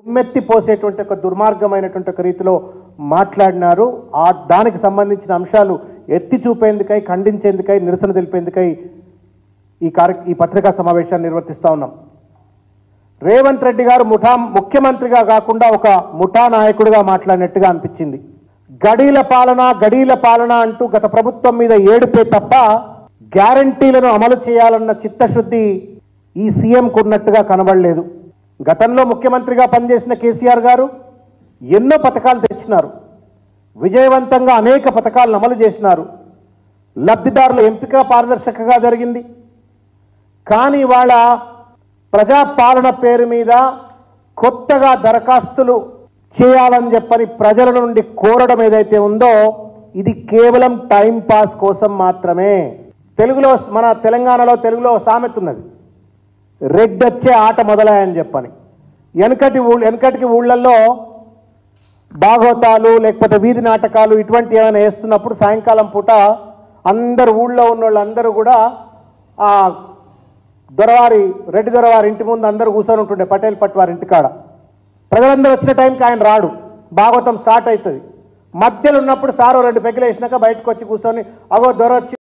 తుమ్మెత్తి పోసేటువంటి ఒక దుర్మార్గమైనటువంటి ఒక రీతిలో మాట్లాడినారు. దానికి సంబంధించిన అంశాలు ఎత్తి చూపేందుకై, ఖండించేందుకై, నిరసన తెలిపేందుకై ఈ పత్రికా సమావేశాన్ని నిర్వర్తిస్తా ఉన్నాం. రేవంత్ రెడ్డి గారు ముఖ్యమంత్రిగా కాకుండా ఒక ముఠా నాయకుడిగా మాట్లాడినట్టుగా అనిపించింది. గడీల పాలన అంటూ గత ప్రభుత్వం మీద ఏడుపే తప్ప గ్యారంటీలను అమలు చేయాలన్న చిత్తశుద్ధి ఈ సీఎంకు ఉన్నట్టుగా కనబడలేదు. గతంలో ముఖ్యమంత్రిగా పనిచేసిన కేసీఆర్ గారు ఎన్నో పథకాలు తెచ్చినారు. విజయవంతంగా అనేక పథకాలను అమలు చేసినారు. లబ్ధిదారుల ఎంపిక పారదర్శకంగా జరిగింది. కానీ ఇవాళ ప్రజాపాలన పేరు మీద కొత్తగా దరఖాస్తులు చేయాలని చెప్పని ప్రజల నుండి కోరడం ఏదైతే ఉందో ఇది కేవలం టైం పాస్ కోసం మాత్రమే. మన తెలంగాణలో తెలుగులో సామెత ఉన్నది, రెడ్డొచ్చే ఆట మొదలయ్యని చెప్పని. వెనకటికి ఊళ్ళల్లో భాగవతాలు లేకపోతే వీధి నాటకాలు ఇటువంటి ఏమైనా వేస్తున్నప్పుడు సాయంకాలం పూట అందరు ఊళ్ళో ఉన్న వాళ్ళందరూ కూడా ఆ రెడ్డి దొరవారి ఇంటి ముందు అందరూ కూర్చొని ఉంటుండే, పటేల్ పట్వారి ఇంటికాడ. ప్రజలందరూ వచ్చిన టైంకి ఆయన రాడు, భాగవతం స్టార్ట్ అవుతుంది. మధ్యలో ఉన్నప్పుడు సారో 2 పెగ్గులు వేసినాక బయటకు వచ్చి కూర్చొని అగో దొర వచ్చి